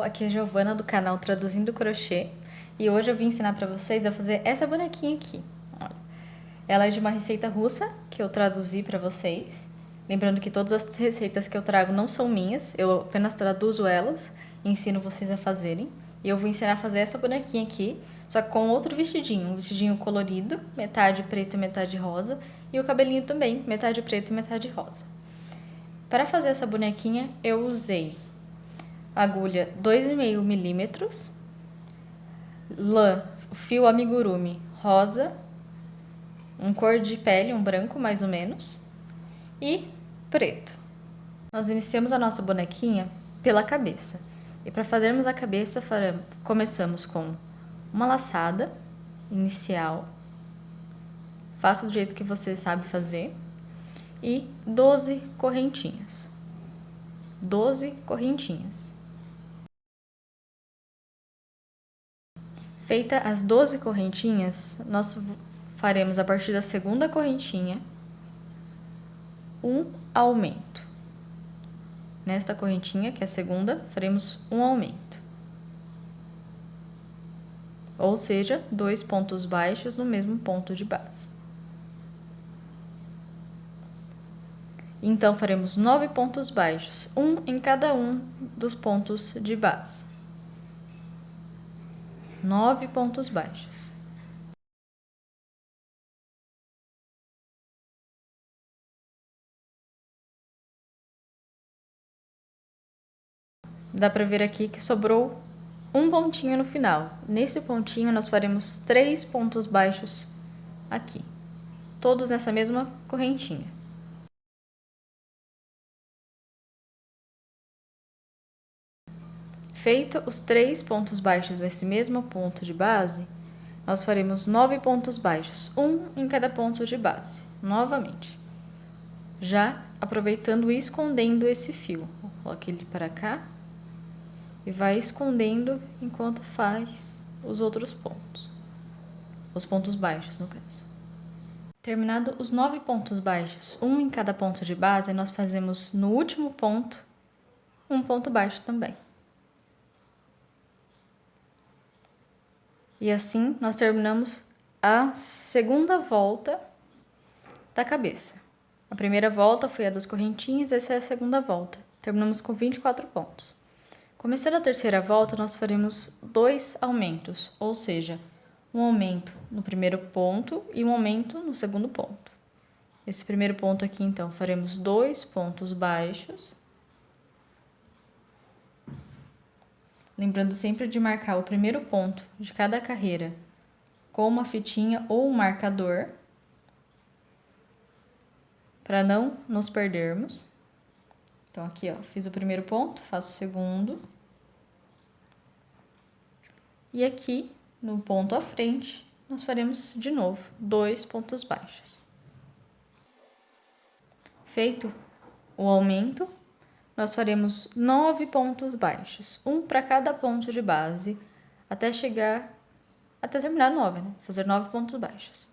pessoal, aqui é a Giovana do canal Traduzindo Crochê e hoje eu vim ensinar para vocês a fazer essa bonequinha aqui. Olha. Ela é de uma receita russa que eu traduzi para vocês. Lembrando que todas as receitas que eu trago não são minhas, eu apenas traduzo elas e ensino vocês a fazerem. E eu vou ensinar a fazer essa bonequinha aqui, só que com outro vestidinho, um vestidinho colorido, metade preto e metade rosa, e o cabelinho também, metade preto e metade rosa. Para fazer essa bonequinha, eu usei agulha 2,5 milímetros, lã, fio amigurumi rosa, um cor de pele, um branco mais ou menos, e preto. Nós iniciamos a nossa bonequinha pela cabeça. E para fazermos a cabeça, começamos com uma laçada inicial, faça do jeito que você sabe fazer, e 12 correntinhas. 12 correntinhas. Feita as 12 correntinhas, nós faremos a partir da segunda correntinha um aumento. Nesta correntinha, que é a segunda, faremos um aumento. Ou seja, 2 pontos baixos no mesmo ponto de base. Então, faremos 9 pontos baixos, um em cada um dos pontos de base. 9 pontos baixos. Dá para ver aqui que sobrou um pontinho no final. Nesse pontinho, nós faremos 3 pontos baixos aqui, todos nessa mesma correntinha. Feito os 3 pontos baixos nesse mesmo ponto de base, nós faremos 9 pontos baixos, um em cada ponto de base, novamente. Já aproveitando e escondendo esse fio. Coloque ele para cá e vai escondendo enquanto faz os outros pontos. Os pontos baixos, no caso. Terminado os 9 pontos baixos, um em cada ponto de base, nós fazemos no último ponto um ponto baixo também. E assim nós terminamos a segunda volta da cabeça. A primeira volta foi a das correntinhas, essa é a segunda volta. Terminamos com 24 pontos. Começando a terceira volta, nós faremos 2 aumentos, ou seja, um aumento no primeiro ponto e um aumento no segundo ponto. Esse primeiro ponto aqui, então, faremos 2 pontos baixos. Lembrando sempre de marcar o primeiro ponto de cada carreira com uma fitinha ou um marcador, para não nos perdermos. Então, aqui, ó, fiz o primeiro ponto, faço o segundo. E aqui, no ponto à frente, nós faremos de novo 2 pontos baixos. Feito o aumento, nós faremos 9 pontos baixos, um para cada ponto de base, até terminar 9, né? Fazer 9 pontos baixos.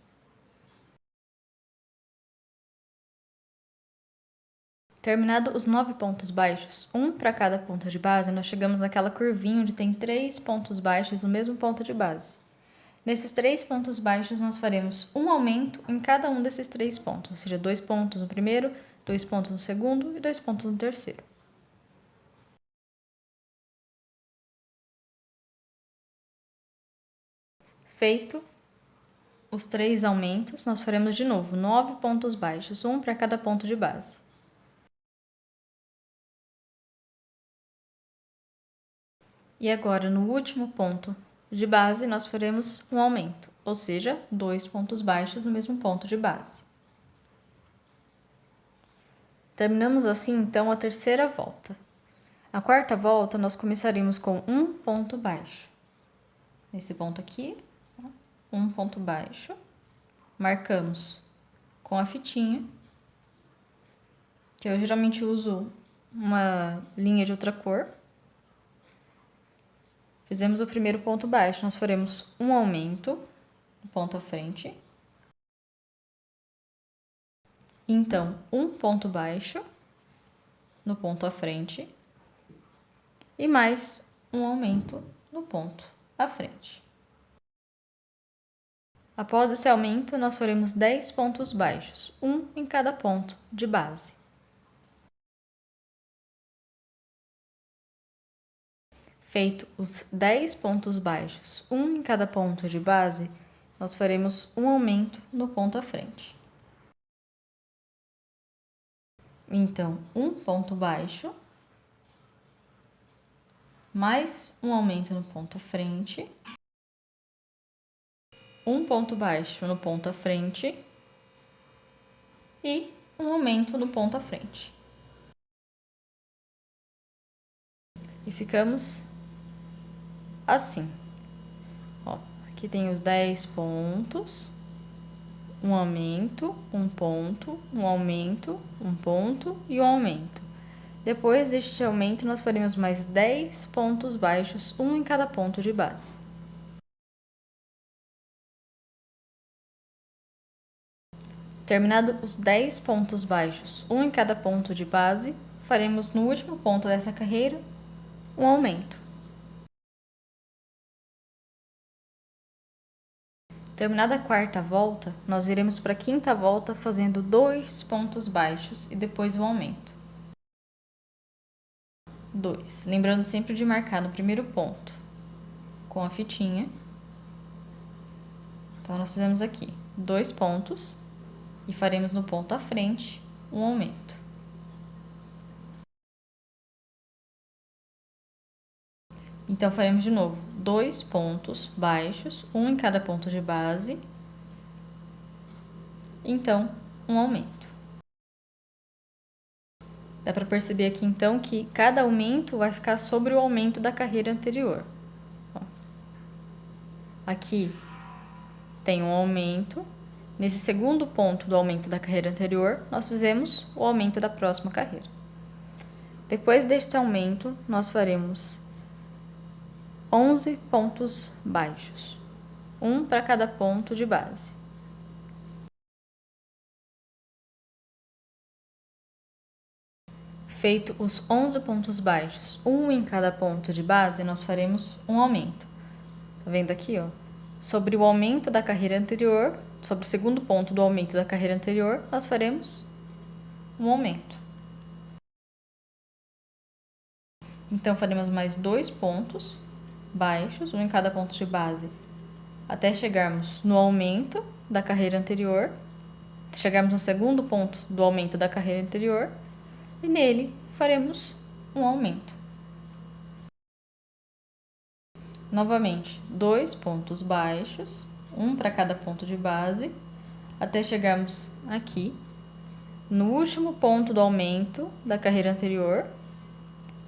Terminado os 9 pontos baixos, um para cada ponto de base, nós chegamos naquela curvinha onde tem 3 pontos baixos no mesmo ponto de base. Nesses 3 pontos baixos, nós faremos um aumento em cada um desses 3 pontos, ou seja, 2 pontos no primeiro, 2 pontos no segundo e 2 pontos no terceiro. Feito os 3 aumentos, nós faremos de novo 9 pontos baixos, um para cada ponto de base. E agora, no último ponto de base, nós faremos um aumento, ou seja, 2 pontos baixos no mesmo ponto de base. Terminamos assim, então, a terceira volta. A quarta volta, nós começaremos com um ponto baixo. Nesse ponto aqui, um ponto baixo. Marcamos com a fitinha, que eu geralmente uso uma linha de outra cor. Fizemos o primeiro ponto baixo, nós faremos um aumento no ponto à frente. Então, um ponto baixo no ponto à frente e mais um aumento no ponto à frente. Após esse aumento, nós faremos 10 pontos baixos, um em cada ponto de base. Feito os 10 pontos baixos, um em cada ponto de base, nós faremos um aumento no ponto à frente. Então, um ponto baixo, mais um aumento no ponto à frente, um ponto baixo no ponto à frente e um aumento no ponto à frente. E ficamos assim. Ó, aqui tem os 10 pontos, um aumento, um ponto, um aumento, um ponto e um aumento. Depois deste aumento, nós faremos mais 10 pontos baixos, um em cada ponto de base. Terminado os 10 pontos baixos, um em cada ponto de base, faremos no último ponto dessa carreira um aumento. Terminada a quarta volta, nós iremos para a quinta volta fazendo 2 pontos baixos e depois o aumento. 2. Lembrando sempre de marcar no primeiro ponto com a fitinha. Então, nós fizemos aqui 2 pontos e faremos no ponto à frente um aumento. Então, faremos de novo 2 pontos baixos, um em cada ponto de base. Então, um aumento. Dá para perceber aqui, então, que cada aumento vai ficar sobre o aumento da carreira anterior. Ó. Aqui tem um aumento. Nesse segundo ponto do aumento da carreira anterior, nós fizemos o aumento da próxima carreira. Depois deste aumento, nós faremos 11 pontos baixos, um para cada ponto de base. Feito os 11 pontos baixos, um em cada ponto de base, nós faremos um aumento. Tá vendo aqui, ó? Sobre o aumento da carreira anterior, sobre o segundo ponto do aumento da carreira anterior, nós faremos um aumento. Então, faremos mais 2 pontos baixos, um em cada ponto de base, até chegarmos no aumento da carreira anterior, chegarmos no segundo ponto do aumento da carreira anterior, e nele faremos um aumento. Novamente, 2 pontos baixos, um para cada ponto de base, até chegarmos aqui, no último ponto do aumento da carreira anterior,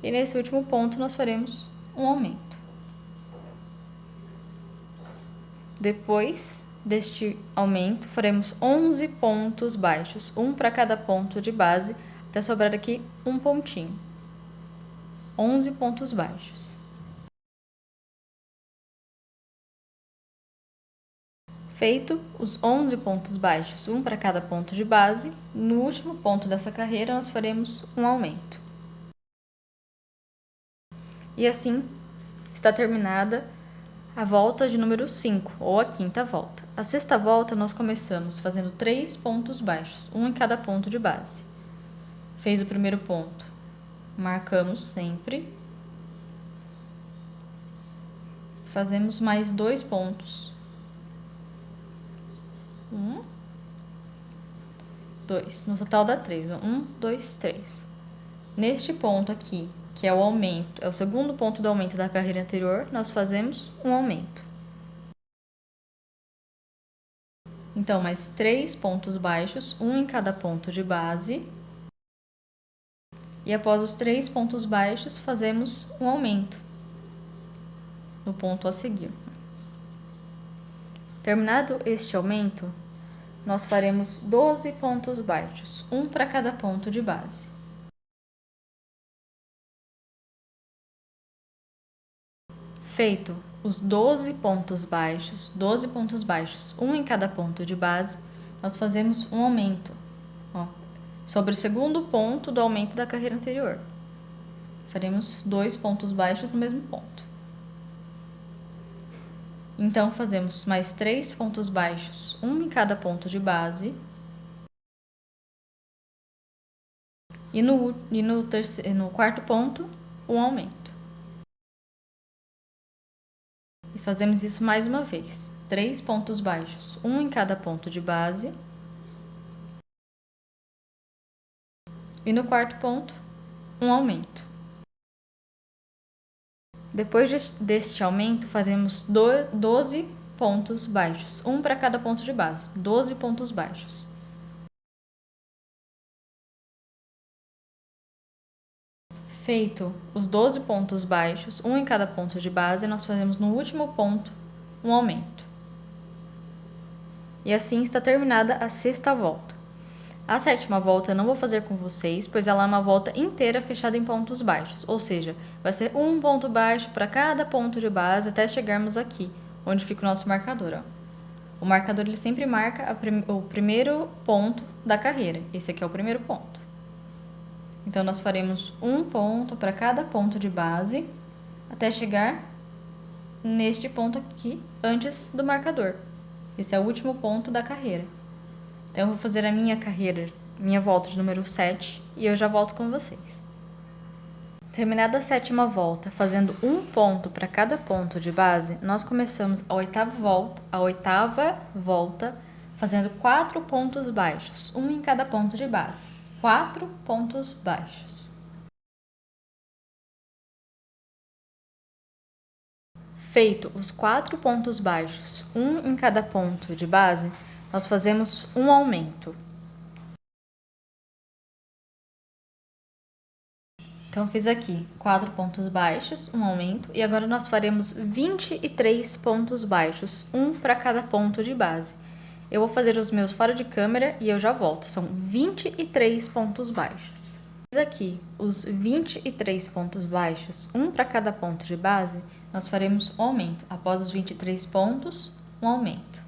e nesse último ponto nós faremos um aumento. Depois deste aumento, faremos 11 pontos baixos, um para cada ponto de base, até sobrar aqui um pontinho. 11 pontos baixos. Feito os 11 pontos baixos, um para cada ponto de base, no último ponto dessa carreira nós faremos um aumento. E assim está terminada a volta de número 5, ou a quinta volta. A sexta volta nós começamos fazendo 3 pontos baixos, um em cada ponto de base. Fez o primeiro ponto, marcamos sempre. Fazemos mais 2 pontos. 1, 2. No total dá 3. 1, 2, 3. Neste ponto aqui, que é o aumento, é o segundo ponto do aumento da carreira anterior, nós fazemos um aumento. Então, mais 3 pontos baixos, um em cada ponto de base. E após os 3 pontos baixos, fazemos um aumento no ponto a seguir. Terminado este aumento, nós faremos 12 pontos baixos, um para cada ponto de base. Feito os 12 pontos baixos, um em cada ponto de base, nós fazemos um aumento, ó, sobre o segundo ponto do aumento da carreira anterior. faremos 2 pontos baixos no mesmo ponto. Então, fazemos mais 3 pontos baixos, um em cada ponto de base. E no quarto ponto, um aumento. E fazemos isso mais uma vez. 3 pontos baixos, um em cada ponto de base. E no quarto ponto, um aumento. Depois deste aumento, fazemos 12 pontos baixos, um para cada ponto de base, 12 pontos baixos. Feito os 12 pontos baixos, um em cada ponto de base, nós fazemos no último ponto um aumento. E assim está terminada a sexta volta. A sétima volta eu não vou fazer com vocês, pois ela é uma volta inteira fechada em pontos baixos, ou seja, vai ser um ponto baixo para cada ponto de base até chegarmos aqui, onde fica o nosso marcador. Ó. O marcador ele sempre marca o primeiro ponto da carreira. Esse aqui é o primeiro ponto. Então, nós faremos um ponto para cada ponto de base até chegar neste ponto aqui, antes do marcador. Esse é o último ponto da carreira. Então, eu vou fazer a minha volta de número 7 e eu já volto com vocês. Terminada a sétima volta, fazendo um ponto para cada ponto de base, nós começamos a oitava volta fazendo 4 pontos baixos, um em cada ponto de base. 4 pontos baixos. Feito os 4 pontos baixos, um em cada ponto de base, nós fazemos um aumento. Então, fiz aqui 4 pontos baixos, um aumento, e agora nós faremos 23 pontos baixos, um para cada ponto de base. Eu vou fazer os meus fora de câmera e eu já volto. São 23 pontos baixos. Fiz aqui os 23 pontos baixos, um para cada ponto de base, nós faremos um aumento. Após os 23 pontos, um aumento.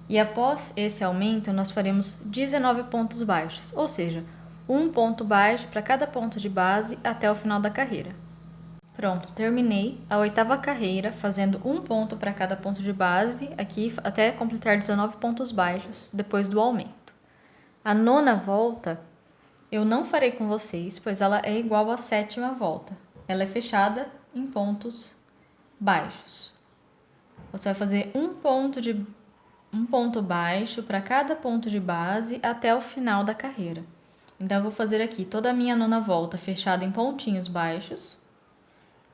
E após esse aumento, nós faremos 19 pontos baixos, ou seja, um ponto baixo para cada ponto de base até o final da carreira. Pronto, terminei a oitava carreira fazendo um ponto para cada ponto de base, aqui até completar 19 pontos baixos depois do aumento. A nona volta eu não farei com vocês, pois ela é igual à sétima volta. Ela é fechada em pontos baixos. Você vai fazer um ponto baixo para cada ponto de base até o final da carreira. Então, eu vou fazer aqui toda a minha nona volta fechada em pontinhos baixos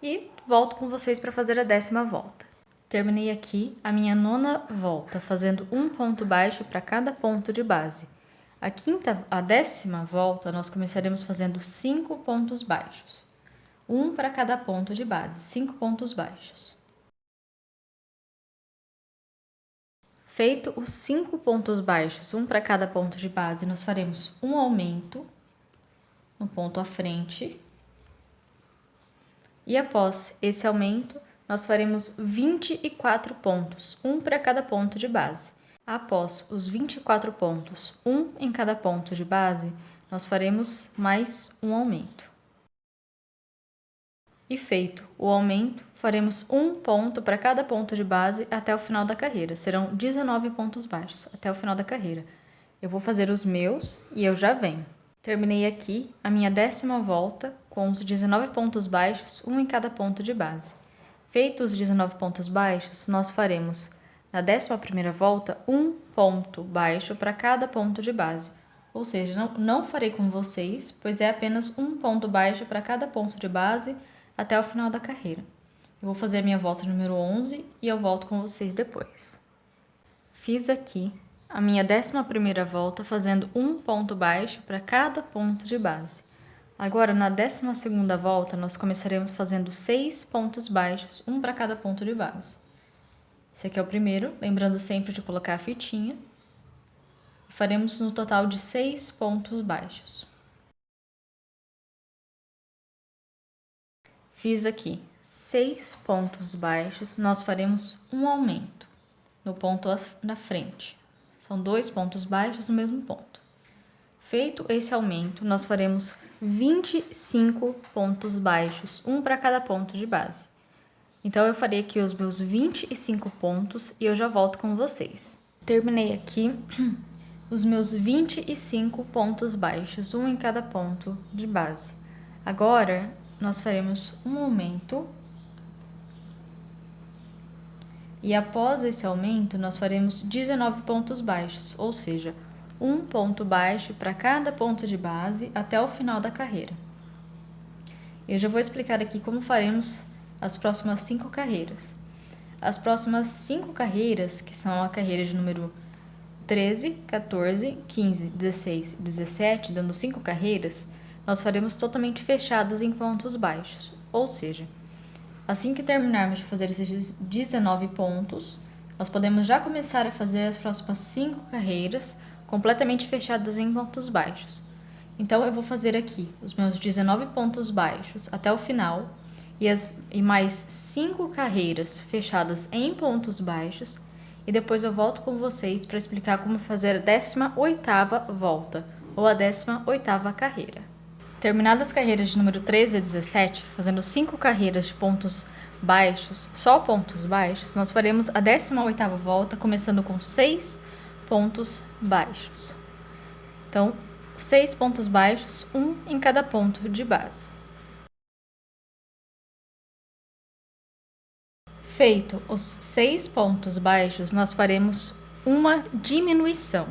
e volto com vocês para fazer a décima volta. Terminei aqui a minha nona volta, fazendo um ponto baixo para cada ponto de base. A décima volta, nós começaremos fazendo 5 pontos baixos. Um para cada ponto de base, 5 pontos baixos. Feito os 5 pontos baixos, um para cada ponto de base, nós faremos um aumento no ponto à frente. E após esse aumento, nós faremos 24 pontos, um para cada ponto de base. Após os 24 pontos, um em cada ponto de base, nós faremos mais um aumento. E feito o aumento, faremos um ponto para cada ponto de base até o final da carreira. Serão 19 pontos baixos até o final da carreira. Eu vou fazer os meus e eu já venho. Terminei aqui a minha décima volta com os 19 pontos baixos, um em cada ponto de base. Feitos os 19 pontos baixos, nós faremos na 11ª volta um ponto baixo para cada ponto de base. Ou seja, não farei com vocês, pois é apenas um ponto baixo para cada ponto de base até o final da carreira. Eu vou fazer a minha volta número 11 e eu volto com vocês depois. Fiz aqui a minha 11ª volta fazendo um ponto baixo para cada ponto de base. Agora, na 12ª volta, nós começaremos fazendo 6 pontos baixos, um para cada ponto de base. Esse aqui é o primeiro, lembrando sempre de colocar a fitinha. Faremos no total de 6 pontos baixos. Fiz aqui 6 pontos baixos, nós faremos um aumento no ponto na frente. São 2 pontos baixos no mesmo ponto. Feito esse aumento, nós faremos 25 pontos baixos, um para cada ponto de base. Então, eu farei aqui os meus 25 pontos e eu já volto com vocês. Terminei aqui os meus 25 pontos baixos, um em cada ponto de base. Agora, nós faremos um aumento. E após esse aumento, nós faremos 19 pontos baixos, ou seja, um ponto baixo para cada ponto de base até o final da carreira. Eu já vou explicar aqui como faremos as próximas 5 carreiras. As próximas 5 carreiras, que são a carreira de número 13, 14, 15, 16 e 17, dando 5 carreiras, nós faremos totalmente fechadas em pontos baixos, ou seja, assim que terminarmos de fazer esses 19 pontos, nós podemos já começar a fazer as próximas 5 carreiras completamente fechadas em pontos baixos. Então, eu vou fazer aqui os meus 19 pontos baixos até o final e mais 5 carreiras fechadas em pontos baixos e depois eu volto com vocês para explicar como fazer a 18ª volta ou a 18ª carreira. Terminadas as carreiras de número 13 a 17, fazendo 5 carreiras de pontos baixos, só pontos baixos, nós faremos a 18ª volta, começando com 6 pontos baixos. Então, 6 pontos baixos, um em cada ponto de base. Feito os 6 pontos baixos, nós faremos uma diminuição.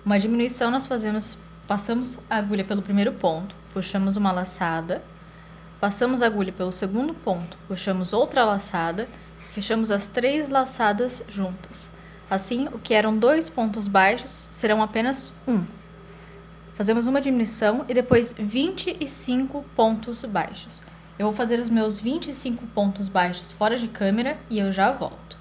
Uma diminuição nós passamos a agulha pelo primeiro ponto, puxamos uma laçada, passamos a agulha pelo segundo ponto, puxamos outra laçada, fechamos as 3 laçadas juntas. Assim, o que eram 2 pontos baixos serão apenas 1. Fazemos uma diminuição e depois 25 pontos baixos. Eu vou fazer os meus 25 pontos baixos fora de câmera e eu já volto.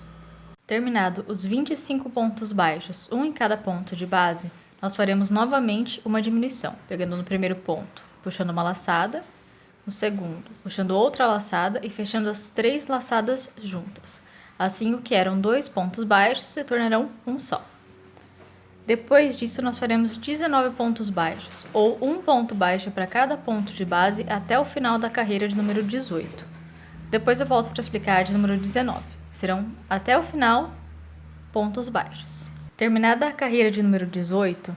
Terminado os 25 pontos baixos, um em cada ponto de base, nós faremos novamente uma diminuição, pegando no primeiro ponto, puxando uma laçada, no segundo, puxando outra laçada e fechando as 3 laçadas juntas. Assim, o que eram 2 pontos baixos se tornarão um só. Depois disso, nós faremos 19 pontos baixos, ou um ponto baixo para cada ponto de base até o final da carreira de número 18. Depois eu volto para explicar a de número 19. Serão até o final pontos baixos. Terminada a carreira de número 18,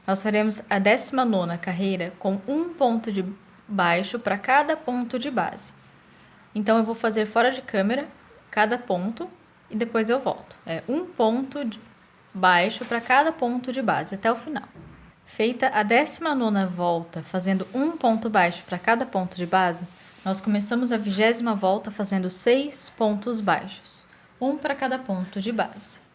nós faremos a 19ª carreira com um ponto de baixo para cada ponto de base. Então eu vou fazer fora de câmera cada ponto e depois eu volto. É um ponto baixo para cada ponto de base até o final. Feita a 19ª volta, fazendo um ponto baixo para cada ponto de base, nós começamos a 20ª volta fazendo 6 pontos baixos, um para cada ponto de base.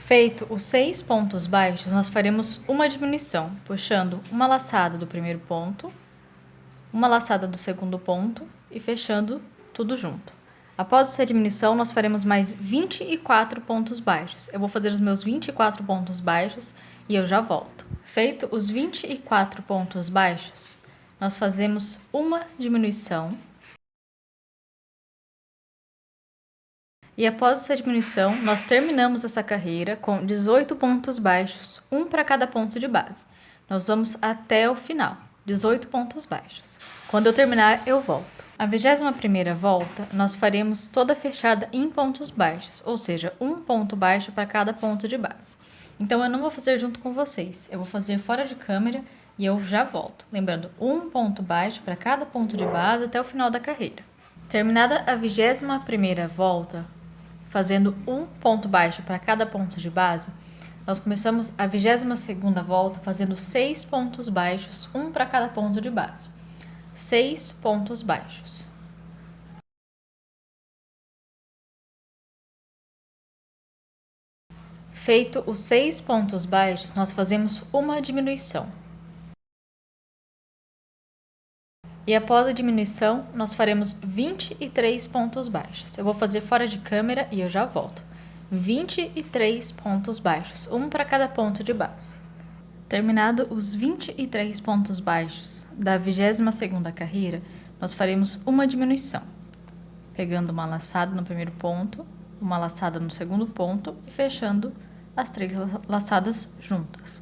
Feito os 6 pontos baixos, nós faremos uma diminuição, puxando uma laçada do primeiro ponto, uma laçada do segundo ponto e fechando tudo junto. Após essa diminuição, nós faremos mais 24 pontos baixos. Eu vou fazer os meus 24 pontos baixos e eu já volto. Feito os 24 pontos baixos, nós fazemos uma diminuição. E após essa diminuição, nós terminamos essa carreira com 18 pontos baixos, um para cada ponto de base. Nós vamos até o final, 18 pontos baixos. Quando eu terminar, eu volto. A 21ª volta, nós faremos toda fechada em pontos baixos, ou seja, um ponto baixo para cada ponto de base. Então, eu não vou fazer junto com vocês, eu vou fazer fora de câmera e eu já volto. Lembrando, um ponto baixo para cada ponto de base até o final da carreira. Terminada a 21ª volta, fazendo um ponto baixo para cada ponto de base, nós começamos a 22ª volta fazendo 6 pontos baixos, um para cada ponto de base. 6 pontos baixos. Feito os 6 pontos baixos, nós fazemos uma diminuição. E após a diminuição, nós faremos 23 pontos baixos. Eu vou fazer fora de câmera e eu já volto. 23 pontos baixos, um para cada ponto de base. Terminado os 23 pontos baixos da 22ª carreira, nós faremos uma diminuição, pegando uma laçada no primeiro ponto, uma laçada no segundo ponto e fechando as 3 laçadas juntas.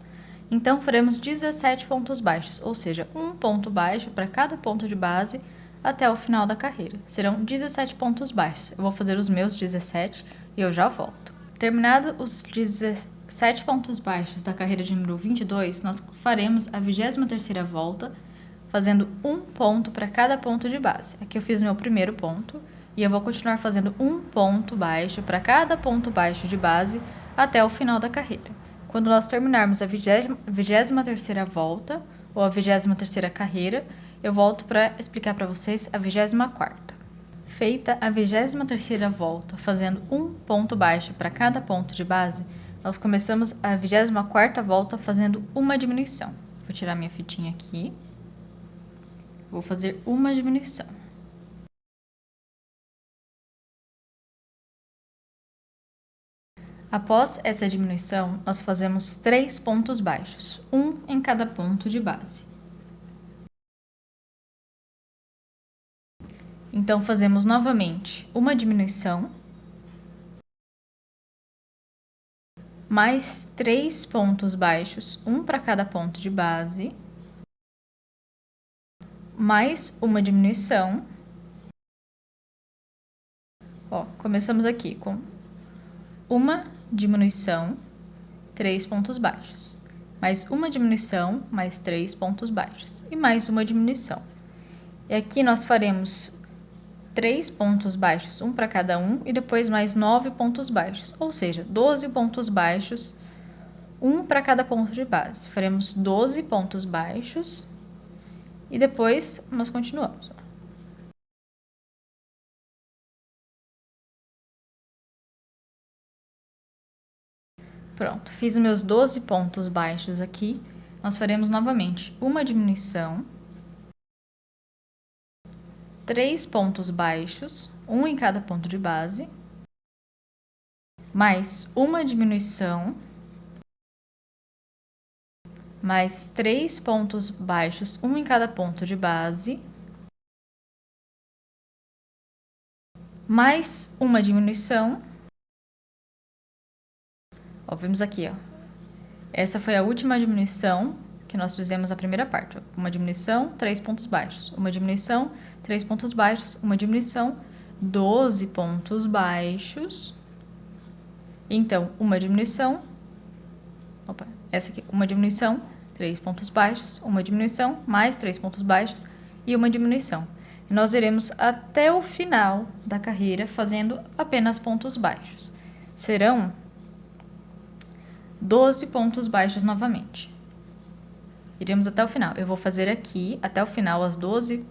Então, faremos 17 pontos baixos, ou seja, um ponto baixo para cada ponto de base até o final da carreira. Serão 17 pontos baixos. Eu vou fazer os meus 17 e eu já volto. Terminado os 17 pontos baixos da carreira de número 22, nós faremos a 23ª volta, fazendo um ponto para cada ponto de base. Aqui eu fiz meu primeiro ponto e eu vou continuar fazendo um ponto baixo para cada ponto baixo de base até o final da carreira. Quando nós terminarmos a 23ª volta, ou a 23ª carreira, eu volto para explicar para vocês a 24ª. Feita a 23ª volta, fazendo um ponto baixo para cada ponto de base, nós começamos a 24ª volta fazendo uma diminuição. Vou tirar minha fitinha aqui. Vou fazer uma diminuição. Após essa diminuição, nós fazemos 3 pontos baixos, um em cada ponto de base. Então, fazemos novamente uma diminuição, mais 3 pontos baixos, um para cada ponto de base, mais uma diminuição. Ó, começamos aqui com uma diminuição, 3 pontos baixos, mais uma diminuição, mais 3 pontos baixos, e mais uma diminuição. E aqui nós faremos 3 pontos baixos, um para cada um, e depois mais 9 pontos baixos, ou seja, 12 pontos baixos, um para cada ponto de base. Faremos 12 pontos baixos e depois nós continuamos. Pronto, fiz meus 12 pontos baixos aqui. Nós faremos novamente uma diminuição, 3 pontos baixos, um em cada ponto de base, mais uma diminuição, mais 3 pontos baixos, um em cada ponto de base, mais uma diminuição. Ó, vimos aqui, ó. Essa foi a última diminuição que nós fizemos a primeira parte. Ó. Uma diminuição, 3 pontos baixos. Uma diminuição, 3 pontos baixos. Uma diminuição, 12 pontos baixos. Então, uma diminuição. Opa, essa aqui, uma diminuição, 3 pontos baixos. Uma diminuição, mais 3 pontos baixos. E uma diminuição. E nós iremos até o final da carreira fazendo apenas pontos baixos. Serão 12 pontos baixos novamente. Iremos até o final. Eu vou fazer aqui, até o final, os 12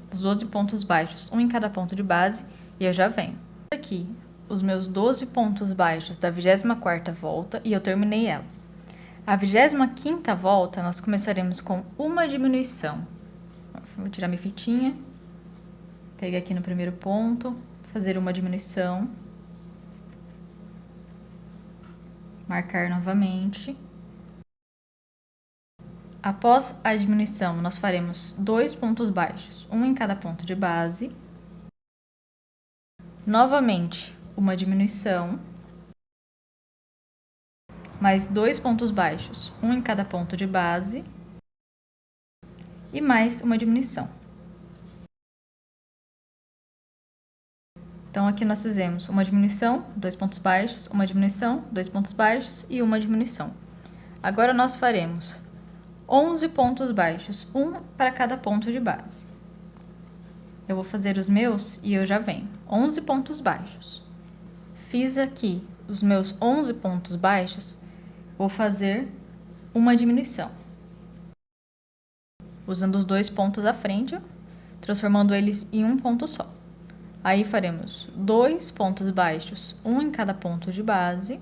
pontos baixos, um em cada ponto de base, e eu já venho. Aqui, os meus 12 pontos baixos da 24ª volta, e eu terminei ela. A 25ª volta, nós começaremos com uma diminuição. Vou tirar minha fitinha, pegar aqui no primeiro ponto, fazer uma diminuição. Marcar novamente. Após a diminuição, nós faremos 2 pontos baixos, um em cada ponto de base. Novamente, uma diminuição. Mais 2 pontos baixos, um em cada ponto de base. E mais uma diminuição. Então, aqui nós fizemos uma diminuição, 2 pontos baixos, uma diminuição, 2 pontos baixos e uma diminuição. Agora, nós faremos 11 pontos baixos, um para cada ponto de base. Eu vou fazer os meus e eu já venho. 11 pontos baixos. Fiz aqui os meus 11 pontos baixos, vou fazer uma diminuição. Usando os 2 pontos à frente, transformando eles em um ponto só. Aí faremos 2 pontos baixos, um em cada ponto de base,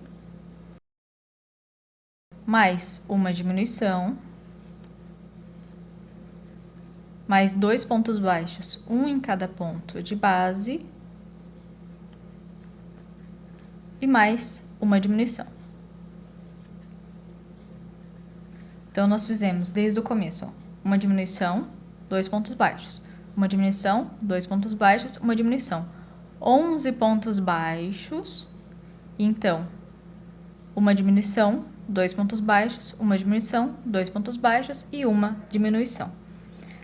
mais uma diminuição, mais 2 pontos baixos, um em cada ponto de base, e mais uma diminuição. Então, nós fizemos desde o começo, ó, uma diminuição, 2 pontos baixos. Uma diminuição, 2 pontos baixos, uma diminuição. 11 pontos baixos. Então, uma diminuição, 2 pontos baixos, uma diminuição, 2 pontos baixos e uma diminuição.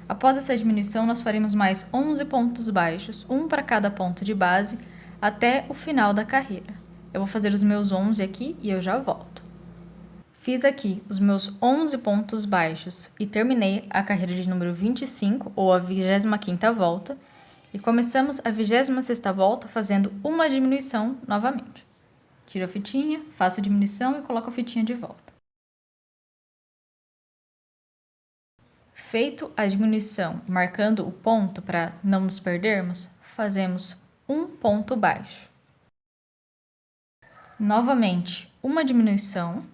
Após essa diminuição, nós faremos mais 11 pontos baixos, um para cada ponto de base, até o final da carreira. Eu vou fazer os meus 11 aqui e eu já volto. Fiz aqui os meus 11 pontos baixos e terminei a carreira de número 25, ou a 25ª volta, e começamos a 26ª volta fazendo uma diminuição novamente. Tiro a fitinha, faço a diminuição e coloco a fitinha de volta. Feito a diminuição, marcando o ponto para não nos perdermos, fazemos um ponto baixo. Novamente, uma diminuição,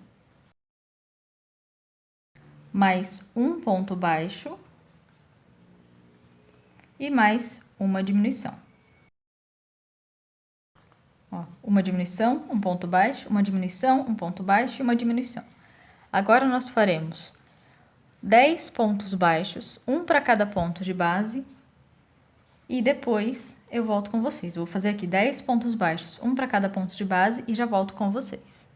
mais um ponto baixo e mais uma diminuição. Ó, uma diminuição, um ponto baixo, uma diminuição, um ponto baixo e uma diminuição. Agora nós faremos 10 pontos baixos, um para cada ponto de base, e depois eu volto com vocês. Eu vou fazer aqui 10 pontos baixos, um para cada ponto de base e já volto com vocês.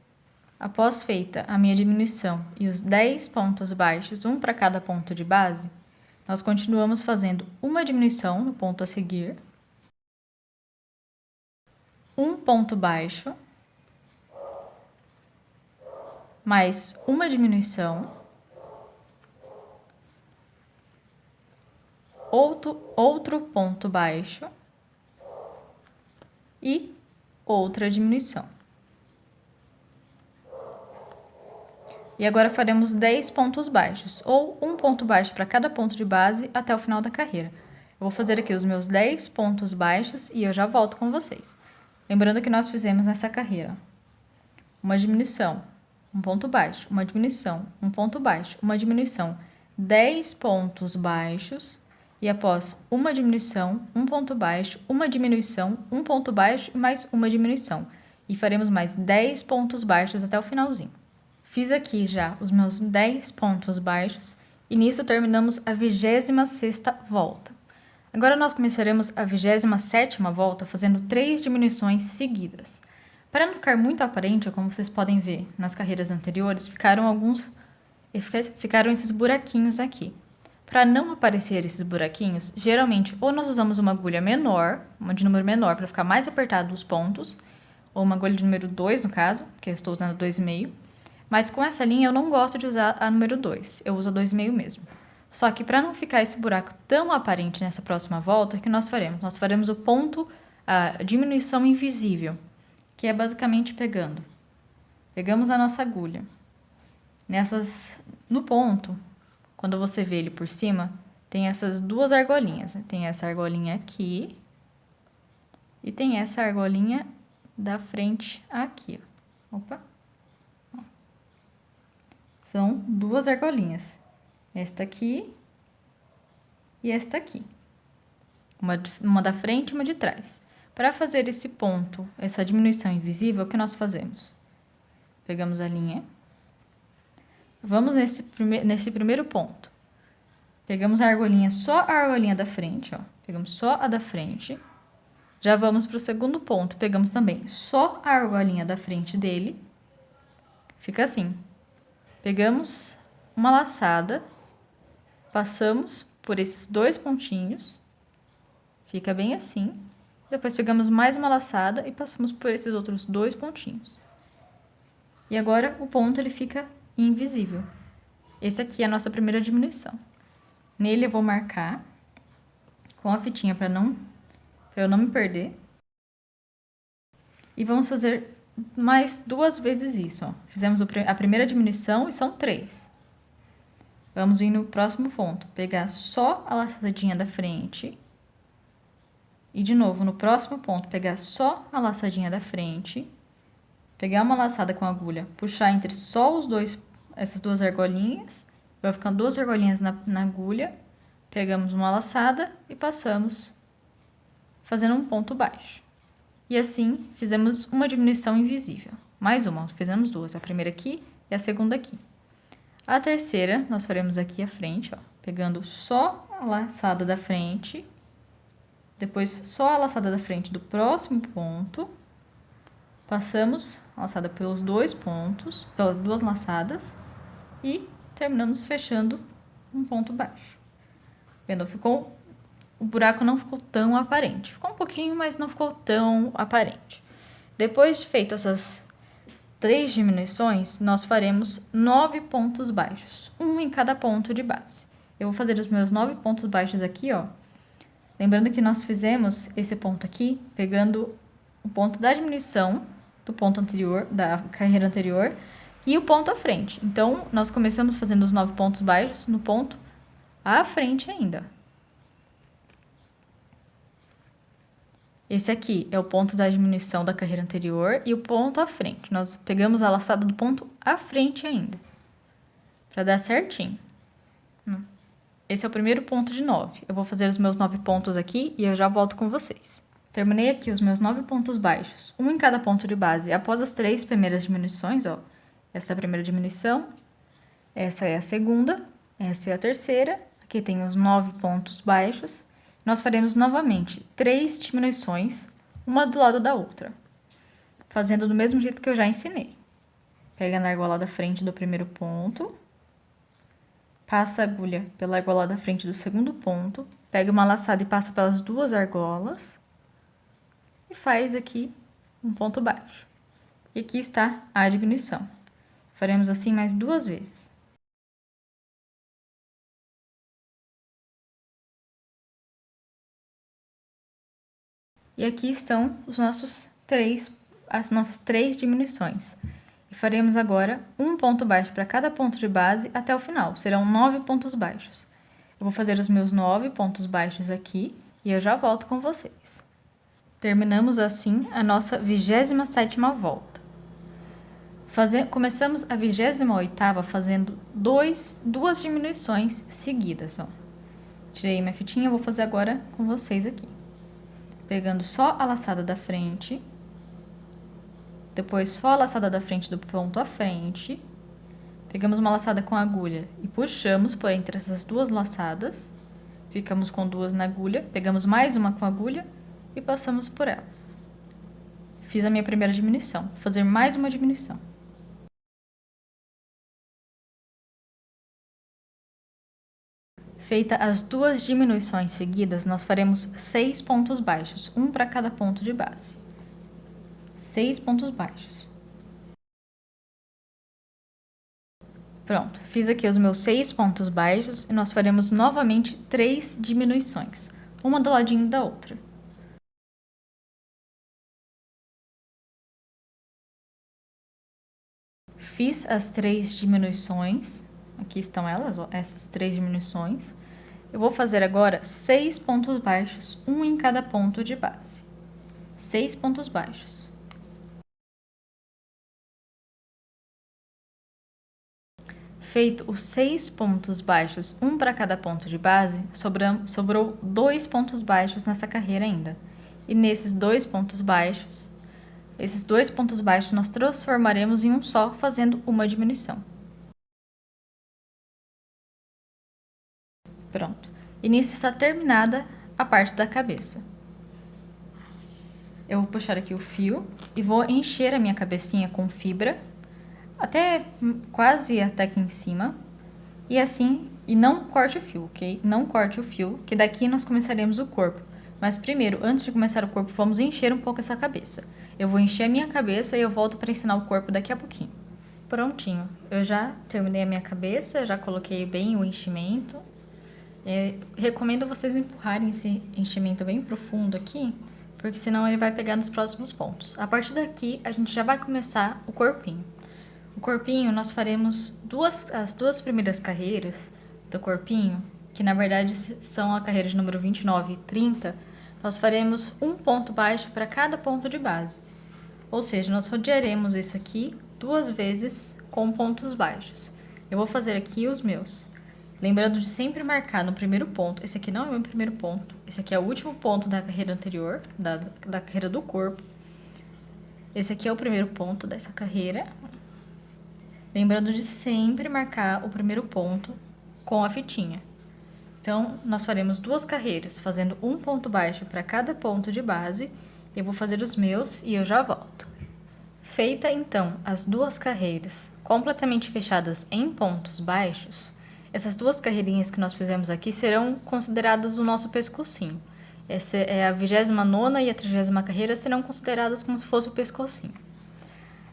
Após feita a minha diminuição e os 10 pontos baixos, um para cada ponto de base, nós continuamos fazendo uma diminuição no ponto a seguir, um ponto baixo, mais uma diminuição, outro ponto baixo e outra diminuição. E agora faremos 10 pontos baixos, ou um ponto baixo para cada ponto de base até o final da carreira. Eu vou fazer aqui os meus 10 pontos baixos e eu já volto com vocês. Lembrando que nós fizemos nessa carreira uma diminuição, um ponto baixo, uma diminuição, um ponto baixo, uma diminuição, 10 pontos baixos e após uma diminuição, um ponto baixo, uma diminuição, um ponto baixo e mais uma diminuição. E faremos mais 10 pontos baixos até o finalzinho. Fiz aqui já os meus 10 pontos baixos e nisso terminamos a 26ª volta. Agora nós começaremos a 27ª volta fazendo 3 diminuições seguidas. Para não ficar muito aparente, como vocês podem ver nas carreiras anteriores, ficaram esses buraquinhos aqui. Para não aparecer esses buraquinhos, geralmente ou nós usamos uma agulha menor, uma de número menor para ficar mais apertado os pontos, ou uma agulha de número 2 no caso, que eu estou usando 2,5. Mas com essa linha eu não gosto de usar a número 2, eu uso a 2,5 mesmo. Só que para não ficar esse buraco tão aparente nessa próxima volta, o que nós faremos? Nós faremos o ponto, a diminuição invisível, que é basicamente pegamos a nossa agulha. No ponto, quando você vê ele por cima, tem essas duas argolinhas. Tem essa argolinha aqui e tem essa argolinha da frente aqui. Opa! São duas argolinhas. Esta aqui e esta aqui. Uma da frente e uma de trás. Para fazer esse ponto, essa diminuição invisível, o que nós fazemos? Pegamos a linha. Vamos nesse primeiro ponto. Pegamos só a argolinha da frente, ó. Pegamos só a da frente. Já vamos para o segundo ponto. Pegamos também só a argolinha da frente dele. Fica assim. Pegamos uma laçada, passamos por esses 2 pontinhos, fica bem assim. Depois pegamos mais uma laçada e passamos por esses outros 2 pontinhos. E agora o ponto ele fica invisível. Esse aqui é a nossa primeira diminuição. Nele eu vou marcar com a fitinha para eu não me perder. E vamos fazer mais 2 vezes isso, ó. Fizemos a primeira diminuição e são 3. Vamos vir no próximo ponto, pegar só a laçadinha da frente. E de novo, no próximo ponto, pegar só a laçadinha da frente. Pegar uma laçada com a agulha, puxar entre só essas 2 argolinhas. Vai ficando 2 argolinhas na agulha. Pegamos uma laçada e passamos fazendo um ponto baixo. E assim, fizemos uma diminuição invisível. Mais uma, fizemos 2, a primeira aqui e a segunda aqui. A terceira, nós faremos aqui à frente, ó, pegando só a laçada da frente, depois só a laçada da frente do próximo ponto, Passamos a laçada pelos 2 pontos, pelas 2 laçadas e terminamos fechando um ponto baixo. Vendo? O buraco não ficou tão aparente. Ficou um pouquinho, mas não ficou tão aparente. Depois de feitas essas 3 diminuições, nós faremos 9 pontos baixos, um em cada ponto de base. Eu vou fazer os meus 9 pontos baixos aqui, ó. Lembrando que nós fizemos esse ponto aqui, pegando o ponto da diminuição do ponto anterior, da carreira anterior, e o ponto à frente. Então, nós começamos fazendo os 9 pontos baixos no ponto à frente ainda. Esse aqui é o ponto da diminuição da carreira anterior e o ponto à frente. Nós pegamos a laçada do ponto à frente ainda, para dar certinho. Esse é o primeiro ponto de 9. Eu vou fazer os meus 9 pontos aqui e eu já volto com vocês. Terminei aqui os meus 9 pontos baixos, um em cada ponto de base, após as 3 primeiras diminuições, ó. Essa é a primeira diminuição, essa é a segunda, essa é a terceira. Aqui tem os 9 pontos baixos. Nós faremos novamente 3 diminuições, uma do lado da outra, fazendo do mesmo jeito que eu já ensinei. Pega na argola da frente do primeiro ponto, passa a agulha pela argola da frente do segundo ponto, pega uma laçada e passa pelas 2 argolas e faz aqui um ponto baixo. E aqui está a diminuição. Faremos assim mais 2 vezes. E aqui estão as nossas 3 diminuições. E faremos agora um ponto baixo para cada ponto de base até o final. Serão 9 pontos baixos. Eu vou fazer os meus 9 pontos baixos aqui e eu já volto com vocês. Terminamos assim a nossa 27ª volta. Começamos a 28ª fazendo 2 diminuições seguidas, ó. Tirei minha fitinha, vou fazer agora com vocês aqui. Pegando só a laçada da frente, depois só a laçada da frente do ponto à frente, pegamos uma laçada com a agulha e puxamos por entre essas 2 laçadas, ficamos com 2 na agulha, pegamos mais uma com a agulha e passamos por elas. Fiz a minha primeira diminuição, vou fazer mais uma diminuição. Feita as 2 diminuições seguidas, nós faremos 6 pontos baixos, um para cada ponto de base. 6 pontos baixos. Pronto, fiz aqui os meus 6 pontos baixos e nós faremos novamente 3 diminuições, uma do ladinho da outra. Fiz as 3 diminuições, aqui estão elas, ó, essas 3 diminuições. Eu vou fazer agora 6 pontos baixos, um em cada ponto de base. 6 pontos baixos. Feito os 6 pontos baixos, um para cada ponto de base, sobrou 2 pontos baixos nessa carreira ainda. E nesses 2 pontos baixos, esses 2 pontos baixos nós transformaremos em um só, fazendo uma diminuição. Pronto. E nisso está terminada a parte da cabeça. Eu vou puxar aqui o fio e vou encher a minha cabecinha com fibra, quase até aqui em cima. E assim, e não corte o fio, ok? Não corte o fio, que daqui nós começaremos o corpo. Mas primeiro, antes de começar o corpo, vamos encher um pouco essa cabeça. Eu vou encher a minha cabeça e eu volto para ensinar o corpo daqui a pouquinho. Prontinho, eu já terminei a minha cabeça, já coloquei bem o enchimento. Recomendo vocês empurrarem esse enchimento bem profundo aqui, porque senão ele vai pegar nos próximos pontos. A partir daqui, a gente já vai começar o corpinho. O corpinho, nós faremos as 2 primeiras carreiras do corpinho, que na verdade são a carreira de número 29 e 30, nós faremos um ponto baixo para cada ponto de base. Ou seja, nós rodearemos isso aqui 2 vezes com pontos baixos. Eu vou fazer aqui os meus. Lembrando de sempre marcar no primeiro ponto. Esse aqui não é o meu primeiro ponto. Esse aqui é o último ponto da carreira anterior, da carreira do corpo. Esse aqui é o primeiro ponto dessa carreira. Lembrando de sempre marcar o primeiro ponto com a fitinha. Então, nós faremos 2 carreiras, fazendo um ponto baixo para cada ponto de base. Eu vou fazer os meus e eu já volto. Feita então as duas carreiras completamente fechadas em pontos baixos, essas duas carreirinhas que nós fizemos aqui serão consideradas o nosso pescocinho. Essa é a 29ª e a 30ª carreira serão consideradas como se fosse o pescocinho.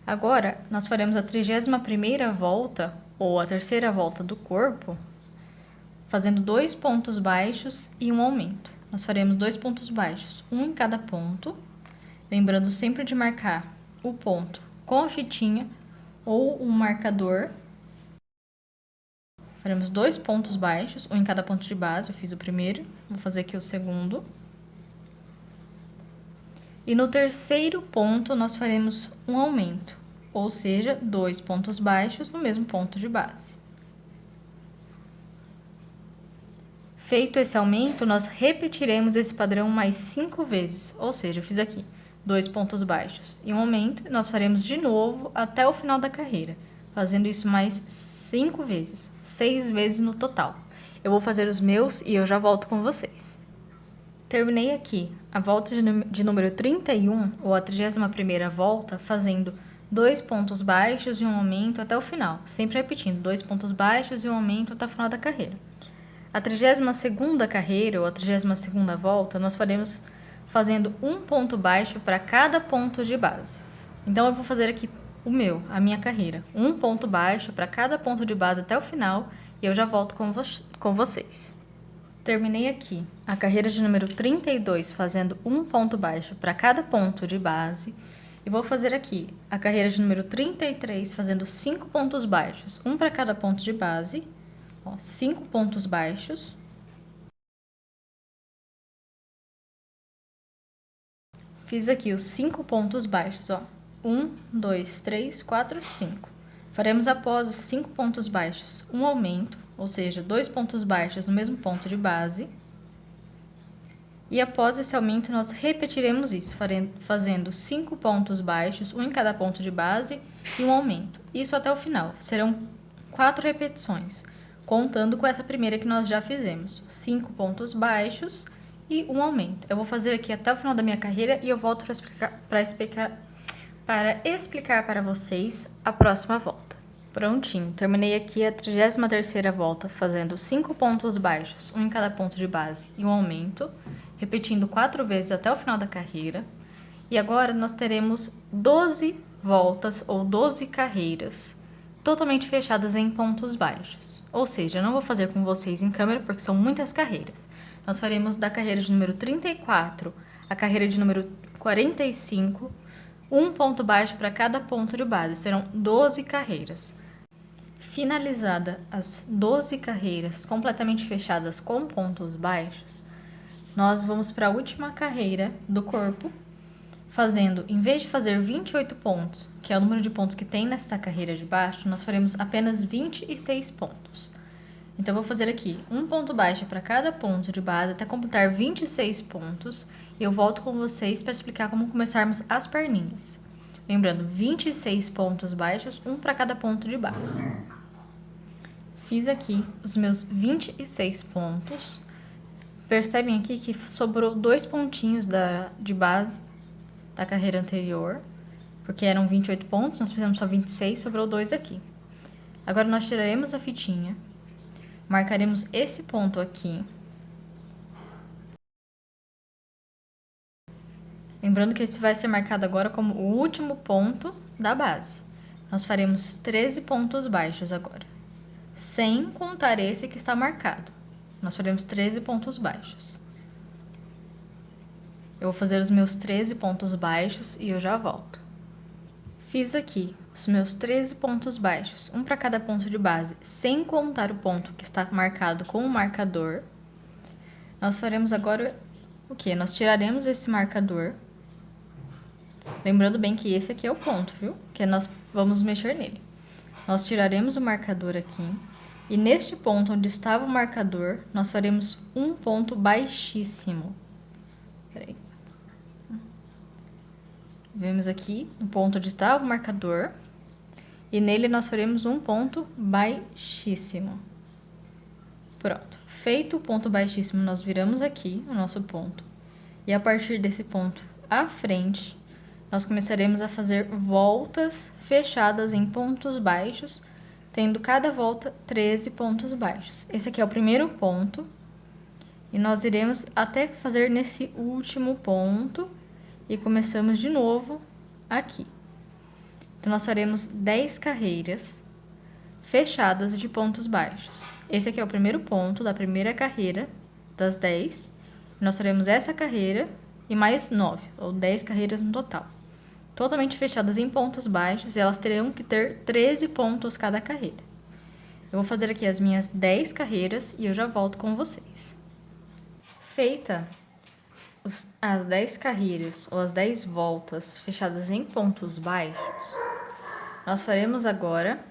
Agora, nós faremos a 31ª volta, ou a terceira volta do corpo, fazendo 2 pontos baixos e um aumento. Nós faremos 2 pontos baixos, um em cada ponto, lembrando sempre de marcar o ponto com a fitinha ou um marcador. Faremos 2 pontos baixos, um em cada ponto de base. Eu fiz o primeiro, vou fazer aqui o segundo. E no terceiro ponto, nós faremos um aumento, ou seja, 2 pontos baixos no mesmo ponto de base. Feito esse aumento, nós repetiremos esse padrão mais 5 vezes, ou seja, eu fiz aqui 2 pontos baixos e um aumento, e nós faremos de novo até o final da carreira, fazendo isso mais 5 vezes, 6 vezes no total. Eu vou fazer os meus e eu já volto com vocês. Terminei aqui a volta de número 31, ou a 31ª volta, fazendo 2 pontos baixos e um aumento até o final, sempre repetindo 2 pontos baixos e um aumento até o final da carreira. A 32ª carreira, ou a 32ª volta, nós faremos fazendo um ponto baixo para cada ponto de base. Então, eu vou fazer aqui a minha carreira. Um ponto baixo para cada ponto de base até o final e eu já volto com vocês. Terminei aqui a carreira de número 32 fazendo um ponto baixo para cada ponto de base. E vou fazer aqui a carreira de número 33 fazendo 5 pontos baixos, um para cada ponto de base. 5 pontos baixos. Fiz aqui os 5 pontos baixos, ó. 1, 2, 3, 4, 5. Faremos após os 5 pontos baixos um aumento, ou seja, 2 pontos baixos no mesmo ponto de base. E após esse aumento, nós repetiremos isso, fazendo 5 pontos baixos, um em cada ponto de base e um aumento. Isso até o final. Serão 4 repetições, contando com essa primeira que nós já fizemos. 5 pontos baixos e um aumento. Eu vou fazer aqui até o final da minha carreira e eu volto para explicar para vocês a próxima volta. Prontinho, terminei aqui a 33ª volta fazendo 5 pontos baixos, um em cada ponto de base e um aumento, repetindo 4 vezes até o final da carreira. E agora nós teremos 12 voltas ou 12 carreiras totalmente fechadas em pontos baixos. Ou seja, eu não vou fazer com vocês em câmera porque são muitas carreiras. Nós faremos da carreira de número 34 a carreira de número 45, um ponto baixo para cada ponto de base. Serão 12 carreiras. Finalizada as 12 carreiras completamente fechadas com pontos baixos, nós vamos para a última carreira do corpo, fazendo, em vez de fazer 28 pontos, que é o número de pontos que tem nesta carreira de baixo, nós faremos apenas 26 pontos. Então, eu vou fazer aqui um ponto baixo para cada ponto de base até completar 26 pontos. E eu volto com vocês para explicar como começarmos as perninhas. Lembrando, 26 pontos baixos, um para cada ponto de base. Fiz aqui os meus 26 pontos. Percebem aqui que sobrou 2 pontinhos de base da carreira anterior, porque eram 28 pontos, nós fizemos só 26, sobrou 2 aqui. Agora, nós tiraremos a fitinha. Marcaremos esse ponto aqui. Lembrando que esse vai ser marcado agora como o último ponto da base. Nós faremos 13 pontos baixos agora, sem contar esse que está marcado. Nós faremos 13 pontos baixos. Eu vou fazer os meus 13 pontos baixos e eu já volto. Fiz aqui os meus 13 pontos baixos, um para cada ponto de base, sem contar o ponto que está marcado com o marcador. Nós faremos agora o quê? Nós tiraremos esse marcador. Lembrando bem que esse aqui é o ponto, viu? Que nós vamos mexer nele. Nós tiraremos o marcador aqui. E neste ponto onde estava o marcador, nós faremos um ponto baixíssimo. Peraí. Vemos aqui o ponto onde estava o marcador. E nele nós faremos um ponto baixíssimo. Pronto. Feito o ponto baixíssimo, nós viramos aqui o nosso ponto. E a partir desse ponto à frente, nós começaremos a fazer voltas fechadas em pontos baixos, tendo cada volta 13 pontos baixos. Esse aqui é o primeiro ponto, e nós iremos até fazer nesse último ponto, e começamos de novo aqui. Então, nós faremos 10 carreiras fechadas de pontos baixos. Esse aqui é o primeiro ponto da primeira carreira, das 10. Nós faremos essa carreira e mais 9, ou 10 carreiras no total. Totalmente fechadas em pontos baixos, e elas terão que ter 13 pontos cada carreira. Eu vou fazer aqui as minhas 10 carreiras e eu já volto com vocês. Feita as 10 carreiras ou as 10 voltas fechadas em pontos baixos, nós faremos agora...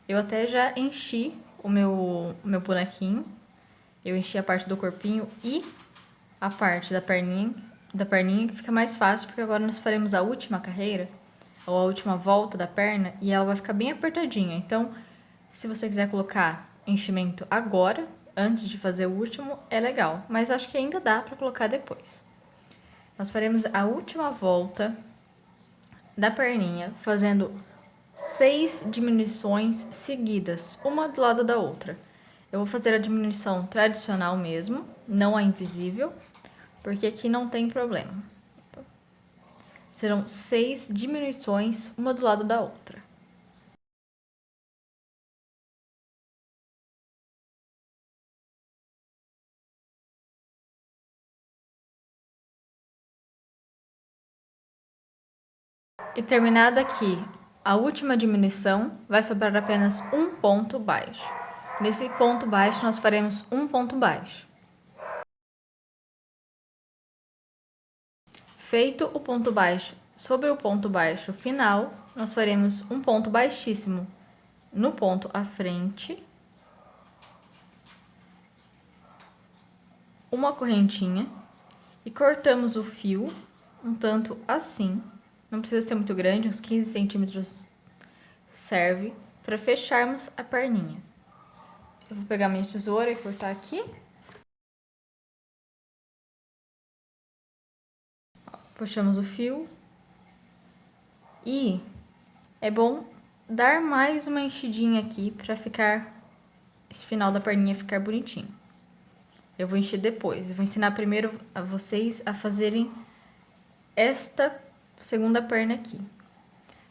Eu até já enchi o meu bonequinho. Eu enchi a parte do corpinho e a parte da perninha, que fica mais fácil, porque agora nós faremos a última carreira, ou a última volta da perna, e ela vai ficar bem apertadinha. Então, se você quiser colocar enchimento agora, antes de fazer o último, é legal. Mas acho que ainda dá para colocar depois. Nós faremos a última volta da perninha, fazendo 6 diminuições seguidas, uma do lado da outra. Eu vou fazer a diminuição tradicional mesmo, não a invisível, porque aqui não tem problema. Serão 6 diminuições, uma do lado da outra. E terminada aqui a última diminuição, vai sobrar apenas um ponto baixo. Nesse ponto baixo, nós faremos um ponto baixo. Feito o ponto baixo sobre o ponto baixo final, nós faremos um ponto baixíssimo no ponto à frente, uma correntinha e cortamos o fio um tanto assim. Não precisa ser muito grande, uns 15 centímetros serve para fecharmos a perninha. Eu vou pegar minha tesoura e cortar aqui. Puxamos o fio. E é bom dar mais uma enchidinha aqui para ficar esse final da perninha ficar bonitinho. Eu vou encher depois. Eu vou ensinar primeiro a vocês a fazerem esta segunda perna aqui.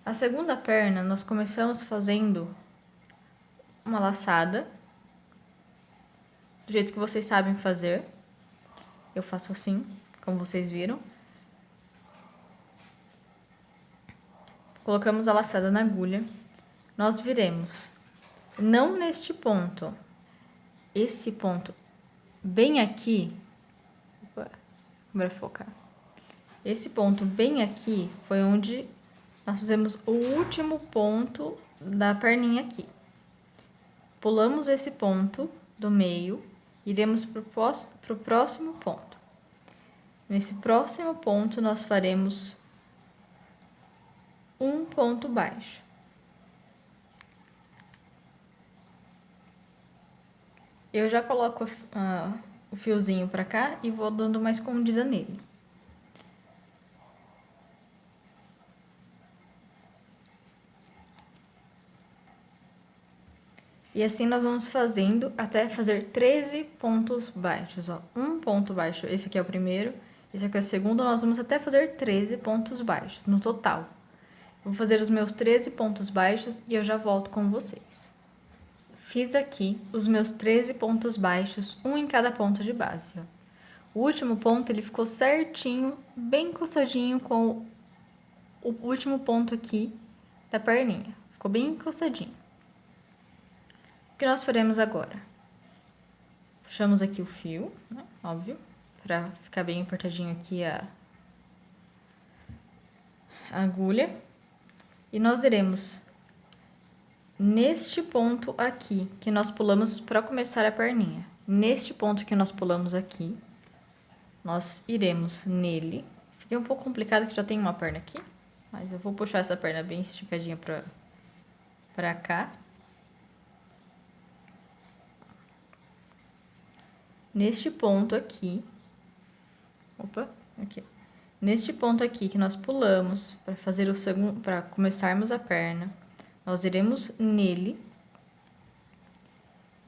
A segunda perna, nós começamos fazendo uma laçada, do jeito que vocês sabem fazer. Eu faço assim, como vocês viram. Colocamos a laçada na agulha. Nós viremos, não neste ponto, esse ponto bem aqui. Opa, câmera focar. Esse ponto bem aqui foi onde nós fizemos o último ponto da perninha aqui. Pulamos esse ponto do meio, iremos para o próximo ponto. Nesse próximo ponto, nós faremos um ponto baixo. Eu já coloco o fiozinho para cá e vou dando uma escondida nele. E assim nós vamos fazendo até fazer 13 pontos baixos, ó. Um ponto baixo, esse aqui é o primeiro, esse aqui é o segundo, nós vamos até fazer 13 pontos baixos no total. Vou fazer os meus 13 pontos baixos e eu já volto com vocês. Fiz aqui os meus 13 pontos baixos, um em cada ponto de base, ó. O último ponto, ele ficou certinho, bem encostadinho com o último ponto aqui da perninha. Ficou bem encostadinho. O que nós faremos agora? Puxamos aqui o fio, né? Óbvio, para ficar bem apertadinho aqui a agulha. E nós iremos neste ponto aqui, que nós pulamos para começar a perninha. Neste ponto que nós pulamos aqui, nós iremos nele. Fiquei um pouco complicado que já tem uma perna aqui, mas eu vou puxar essa perna bem esticadinha para cá. Neste ponto aqui, opa, aqui. Neste ponto aqui que nós pulamos para fazer o segundo, para começarmos a perna, nós iremos nele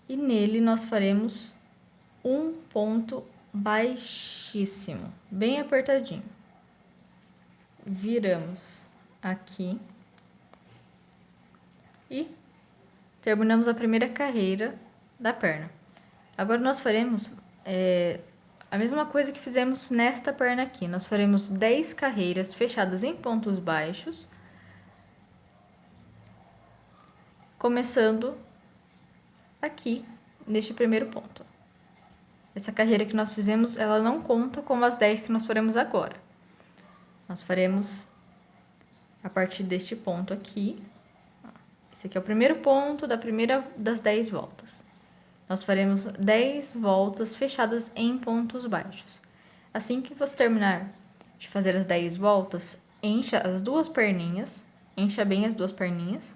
e nele nós faremos um ponto baixíssimo, bem apertadinho. Viramos aqui e terminamos a primeira carreira da perna. Agora nós faremos a mesma coisa que fizemos nesta perna aqui. Nós faremos 10 carreiras fechadas em pontos baixos, começando aqui neste primeiro ponto. Essa carreira que nós fizemos, ela não conta como as 10 que nós faremos agora. Nós faremos a partir deste ponto aqui. Esse aqui é o primeiro ponto da primeira das 10 voltas. Nós faremos 10 voltas fechadas em pontos baixos. Assim que você terminar de fazer as 10 voltas, encha as duas perninhas, encha bem as duas perninhas.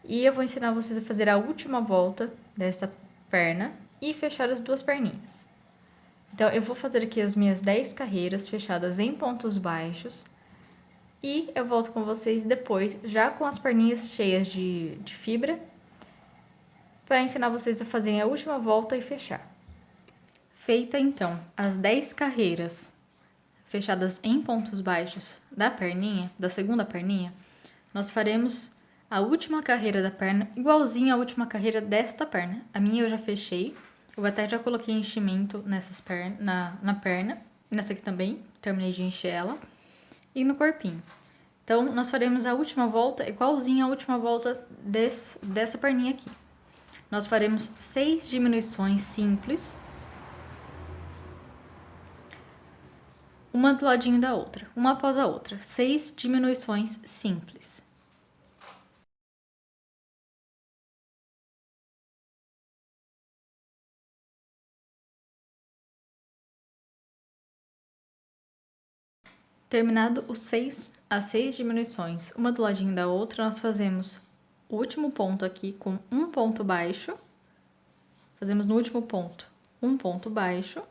E eu vou ensinar vocês a fazer a última volta desta perna e fechar as duas perninhas. Então, eu vou fazer aqui as minhas 10 carreiras fechadas em pontos baixos. E eu volto com vocês depois, já com as perninhas cheias de fibra, para ensinar vocês a fazerem a última volta e fechar. Feita então as 10 carreiras fechadas em pontos baixos da perninha, da segunda perninha, nós faremos a última carreira da perna, igualzinho à última carreira desta perna. A minha eu já fechei, eu até já coloquei enchimento nessas na perna, e nessa aqui também, terminei de encher ela, e no corpinho. Então, nós faremos a última volta igualzinho à última volta dessa perninha aqui. Nós faremos 6 diminuições simples, uma do ladinho da outra, uma após a outra. 6 diminuições simples. Terminado as 6 diminuições, uma do ladinho da outra, nós fazemos o último ponto aqui com um ponto baixo. Fazemos no último ponto um ponto baixo.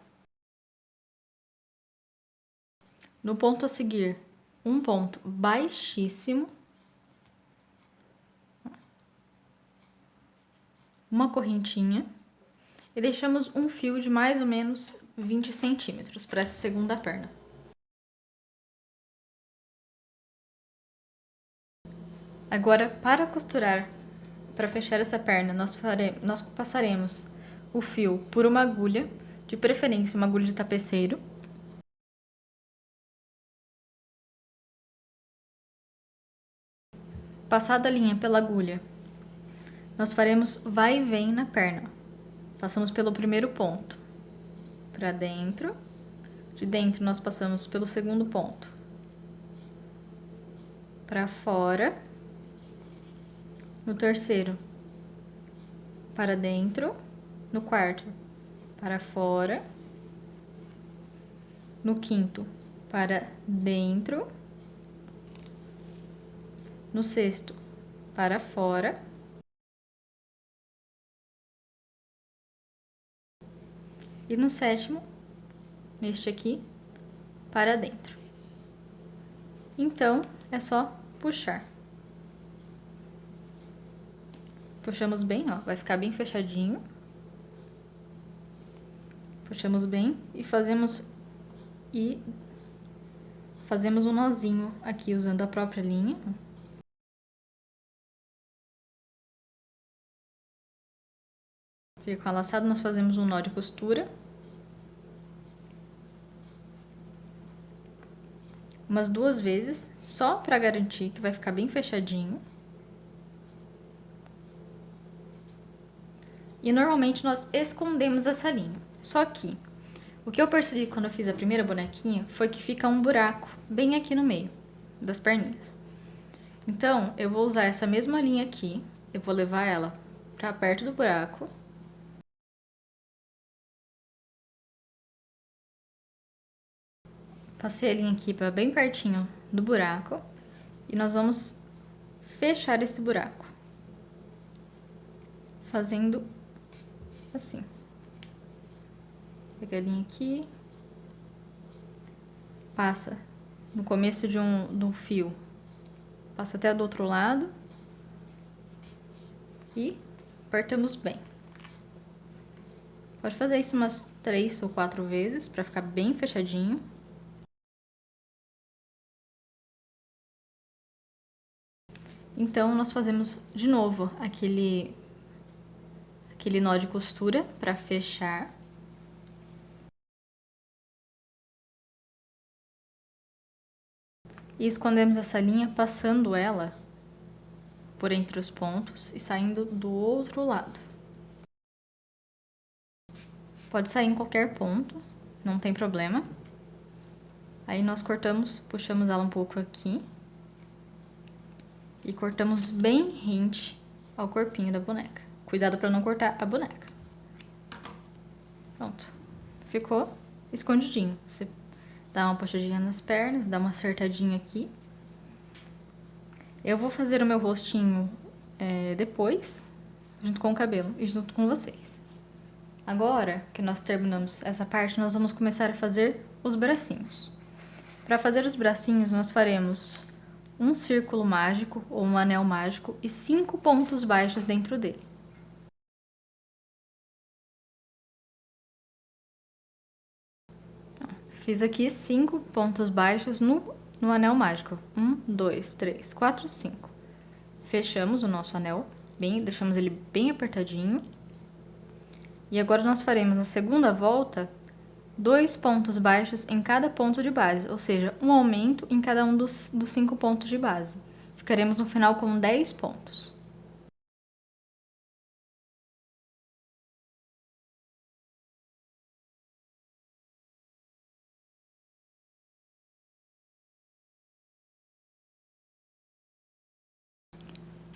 No ponto a seguir, um ponto baixíssimo. Uma correntinha. E deixamos um fio de mais ou menos 20 centímetros para essa segunda perna. Agora, para costurar, para fechar essa perna, nós passaremos o fio por uma agulha, de preferência uma agulha de tapeceiro. Passada a linha pela agulha, nós faremos vai e vem na perna. Passamos pelo primeiro ponto, para dentro. De dentro, nós passamos pelo segundo ponto, para fora. No terceiro, para dentro. No quarto, para fora. No quinto, para dentro. No sexto, para fora. E no sétimo, neste aqui, para dentro. Então, é só puxar. Puxamos bem, ó, vai ficar bem fechadinho. Puxamos bem e fazemos um nozinho aqui usando a própria linha. Fica com a laçada, nós fazemos um nó de costura. Umas 2 vezes, só para garantir que vai ficar bem fechadinho. E normalmente nós escondemos essa linha. Só que o que eu percebi quando eu fiz a primeira bonequinha foi que fica um buraco bem aqui no meio das perninhas. Então, eu vou usar essa mesma linha aqui, eu vou levar ela para perto do buraco. Passei a linha aqui para bem pertinho do buraco e nós vamos fechar esse buraco, fazendo assim. Pega a linha aqui, passa no começo de um fio, passa até do outro lado e apertamos bem. Pode fazer isso umas 3 ou 4 vezes para ficar bem fechadinho. Então, nós fazemos de novo aquele nó de costura para fechar. E escondemos essa linha passando ela por entre os pontos e saindo do outro lado. Pode sair em qualquer ponto, não tem problema. Aí nós cortamos, puxamos ela um pouco aqui e cortamos bem rente ao corpinho da boneca. Cuidado para não cortar a boneca. Pronto, ficou escondidinho. Você dá uma puxadinha nas pernas, dá uma acertadinha aqui. Eu vou fazer o meu rostinho depois, junto com o cabelo e junto com vocês. Agora que nós terminamos essa parte, nós vamos começar a fazer os bracinhos. Para fazer os bracinhos, nós faremos um círculo mágico ou um anel mágico e 5 pontos baixos dentro dele. Fiz aqui 5 pontos baixos no anel mágico. 1, 2, 3, 4, 5. Fechamos o nosso anel, deixamos ele bem apertadinho. E agora nós faremos na segunda volta 2 pontos baixos em cada ponto de base, ou seja, um aumento em cada um dos 5 pontos de base. Ficaremos no final com 10 pontos.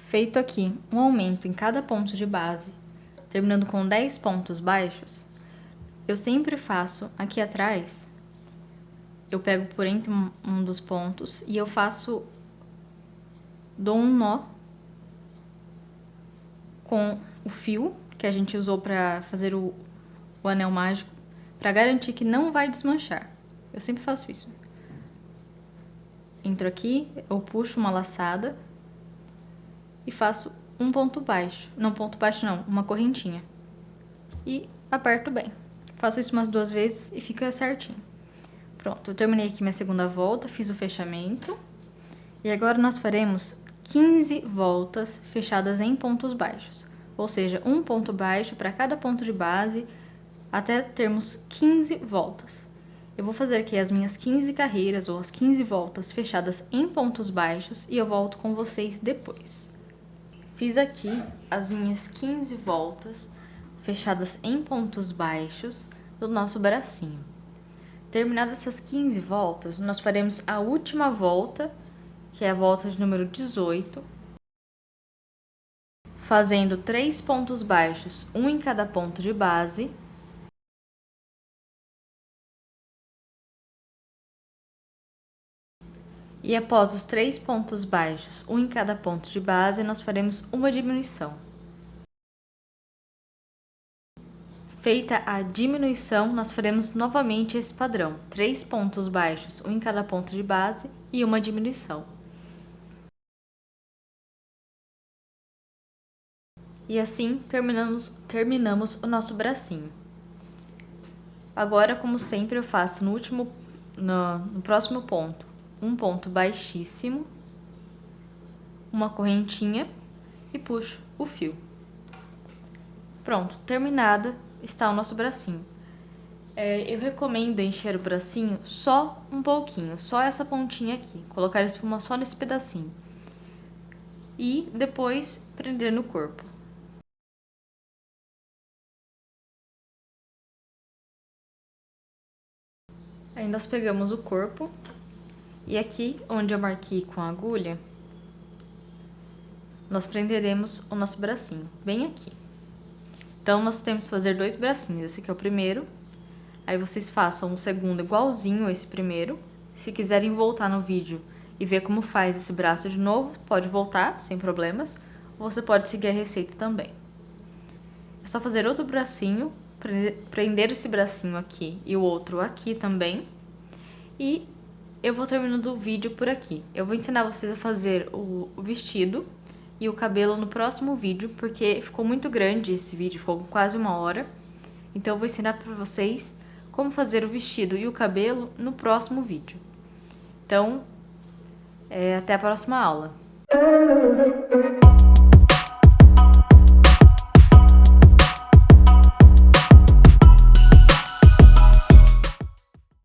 Feito aqui um aumento em cada ponto de base, terminando com 10 pontos baixos, eu sempre faço aqui atrás, eu pego por entre um dos pontos e eu dou um nó com o fio que a gente usou para fazer o anel mágico, para garantir que não vai desmanchar. Eu sempre faço isso. Entro aqui, eu puxo uma laçada e faço um ponto baixo. Não, ponto baixo não, uma correntinha. E aperto bem. Faço isso umas 2 vezes e fica certinho. Pronto, eu terminei aqui minha segunda volta, fiz o fechamento. E agora nós faremos 15 voltas fechadas em pontos baixos. Ou seja, um ponto baixo para cada ponto de base, até termos 15 voltas. Eu vou fazer aqui as minhas 15 carreiras ou as 15 voltas fechadas em pontos baixos e eu volto com vocês depois. Fiz aqui as minhas 15 voltas fechadas em pontos baixos do nosso bracinho. Terminadas essas 15 voltas, nós faremos a última volta, que é a volta de número 18, fazendo 3 pontos baixos, um em cada ponto de base. E após os 3 pontos baixos, um em cada ponto de base, nós faremos uma diminuição. Feita a diminuição, nós faremos novamente esse padrão. 3 pontos baixos, um em cada ponto de base e uma diminuição. E assim terminamos o nosso bracinho. Agora, como sempre, eu faço no próximo ponto, um ponto baixíssimo, uma correntinha e puxo o fio. Pronto, terminada está o nosso bracinho. Eu recomendo encher o bracinho só um pouquinho, só essa pontinha aqui, colocar a espuma só nesse pedacinho. E depois prender no corpo. Aí nós pegamos o corpo e aqui onde eu marquei com a agulha, nós prenderemos o nosso bracinho, bem aqui. Então, nós temos que fazer 2 bracinhos, esse aqui é o primeiro. Aí vocês façam um segundo igualzinho a esse primeiro. Se quiserem voltar no vídeo e ver como faz esse braço de novo, pode voltar, sem problemas. Ou você pode seguir a receita também. É só fazer outro bracinho, prender esse bracinho aqui e o outro aqui também. E eu vou terminando o vídeo por aqui. Eu vou ensinar vocês a fazer o vestido e o cabelo no próximo vídeo, porque ficou muito grande esse vídeo, ficou com quase 1 hora. Então eu vou ensinar para vocês como fazer o vestido e o cabelo no próximo vídeo. Então, até a próxima aula.